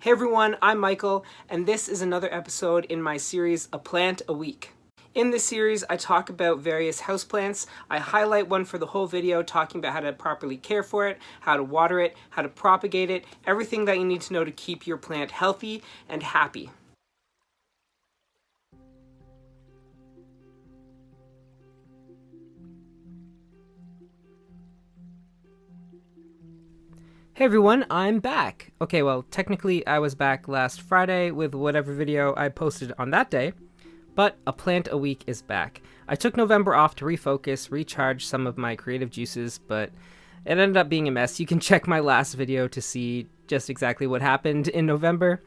Hey everyone, I'm Michael, and this is another episode in my series, A Plant a Week. In this series, I talk about various houseplants. I highlight one for the whole video, talking about how to properly care for it, how to water it, how to propagate it, everything that you need to know to keep your plant healthy and happy. Hey everyone, I'm back. Okay, well, technically I was back last Friday with whatever video I posted on that day, but A Plant a Week is back. I took November off to refocus, recharge some of my creative juices, but it ended up being a mess. You can check my last video to see just exactly what happened in November.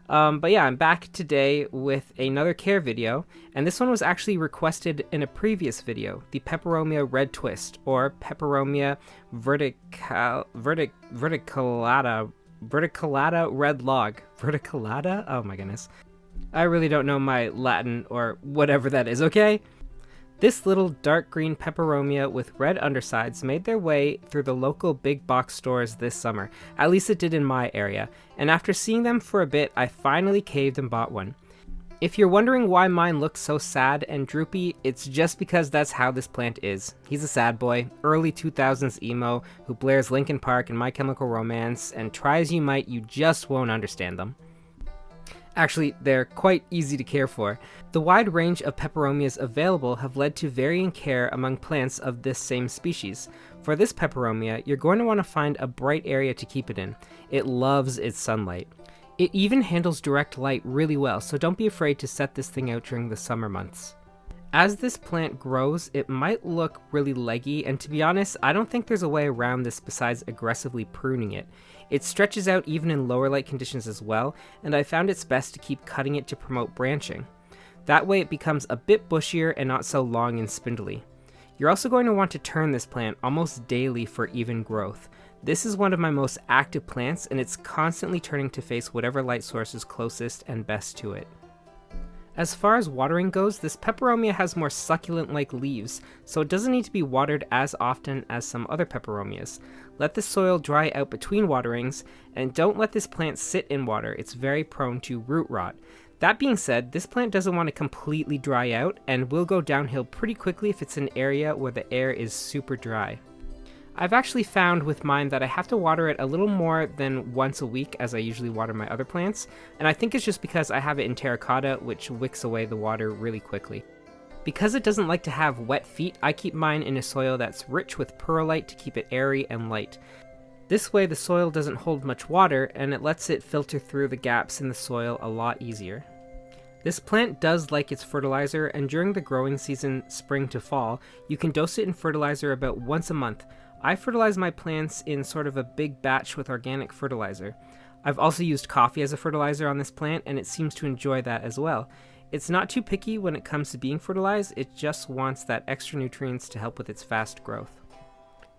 But yeah, I'm back today with another care video, and this one was actually requested in a previous video, the Peperomia Red Twist, or Peperomia verticillata red log. Verticillata? Oh my goodness. I really don't know my Latin or whatever that is, okay? This little dark green peperomia with red undersides made their way through the local big box stores this summer. At least it did in my area. And after seeing them for a bit, I finally caved and bought one. If you're wondering why mine looks so sad and droopy, it's just because that's how this plant is. He's a sad boy, early 2000s emo, who blares Linkin Park and My Chemical Romance, and try as you might, you just won't understand them. Actually, they're quite easy to care for. The wide range of peperomias available have led to varying care among plants of this same species. For this peperomia, you're going to want to find a bright area to keep it in. It loves its sunlight. It even handles direct light really well, so don't be afraid to set this thing out during the summer months. As this plant grows, it might look really leggy, and to be honest, I don't think there's a way around this besides aggressively pruning it. It stretches out even in lower light conditions as well, and I found it's best to keep cutting it to promote branching. That way it becomes a bit bushier and not so long and spindly. You're also going to want to turn this plant almost daily for even growth. This is one of my most active plants, and it's constantly turning to face whatever light source is closest and best to it. As far as watering goes, this peperomia has more succulent-like leaves, so it doesn't need to be watered as often as some other peperomias. Let the soil dry out between waterings, and don't let this plant sit in water. It's very prone to root rot. That being said, this plant doesn't want to completely dry out, and will go downhill pretty quickly if it's an area where the air is super dry. I've actually found with mine that I have to water it a little more than once a week as I usually water my other plants, and I think it's just because I have it in terracotta, which wicks away the water really quickly. Because it doesn't like to have wet feet, I keep mine in a soil that's rich with perlite to keep it airy and light. This way the soil doesn't hold much water, and it lets it filter through the gaps in the soil a lot easier. This plant does like its fertilizer, and during the growing season, spring to fall, you can dose it in fertilizer about once a month. I fertilize my plants in sort of a big batch with organic fertilizer. I've also used coffee as a fertilizer on this plant, and it seems to enjoy that as well. It's not too picky when it comes to being fertilized, it just wants that extra nutrients to help with its fast growth.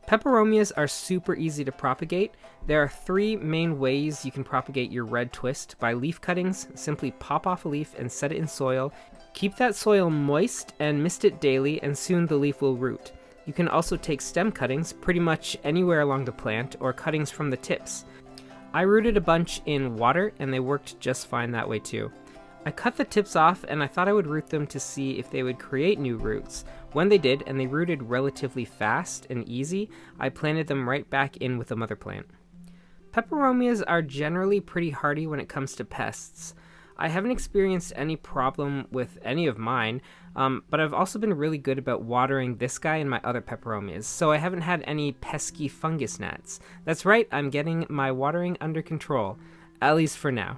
Peperomias are super easy to propagate. There are 3 main ways you can propagate your red twist: by leaf cuttings. Simply pop off a leaf and set it in soil. Keep that soil moist and mist it daily, and soon the leaf will root. You can also take stem cuttings pretty much anywhere along the plant, or cuttings from the tips. I rooted a bunch in water, and they worked just fine that way too. I cut the tips off, and I thought I would root them to see if they would create new roots. When they did, and they rooted relatively fast and easy, I planted them right back in with the mother plant. Peperomias are generally pretty hardy when it comes to pests. I haven't experienced any problem with any of mine, but I've also been really good about watering this guy and my other peperomias, so I haven't had any pesky fungus gnats. That's right, I'm getting my watering under control, at least for now.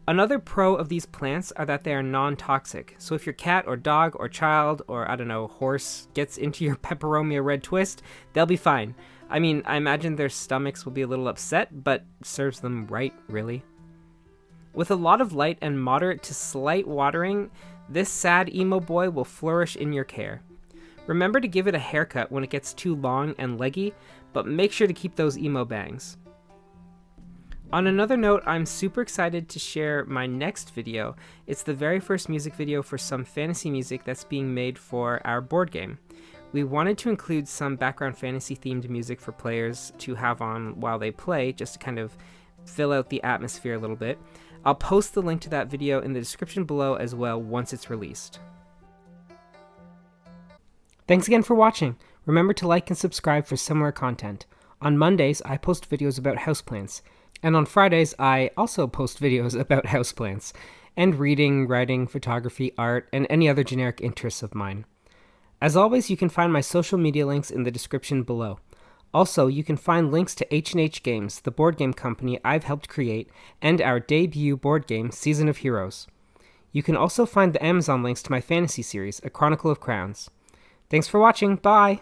Another pro of these plants are that they are non-toxic, so if your cat or dog or child or, I don't know, horse gets into your peperomia red twist, they'll be fine. I mean, I imagine their stomachs will be a little upset, but serves them right, really. With a lot of light and moderate to slight watering, this sad emo boy will flourish in your care. Remember to give it a haircut when it gets too long and leggy, but make sure to keep those emo bangs. On another note, I'm super excited to share my next video. It's the very first music video for some fantasy music that's being made for our board game. We wanted to include some background fantasy themed music for players to have on while they play, just to kind of fill out the atmosphere a little bit. I'll post the link to that video in the description below as well once it's released. Thanks again for watching. Remember to like and subscribe for similar content. On Mondays, I post videos about houseplants, and on Fridays, I also post videos about houseplants, and reading, writing, photography, art, and any other generic interests of mine. As always, you can find my social media links in the description below. Also, you can find links to H&H Games, the board game company I've helped create, and our debut board game, Season of Heroes. You can also find the Amazon links to my fantasy series, A Chronicle of Crowns. Thanks for watching, bye!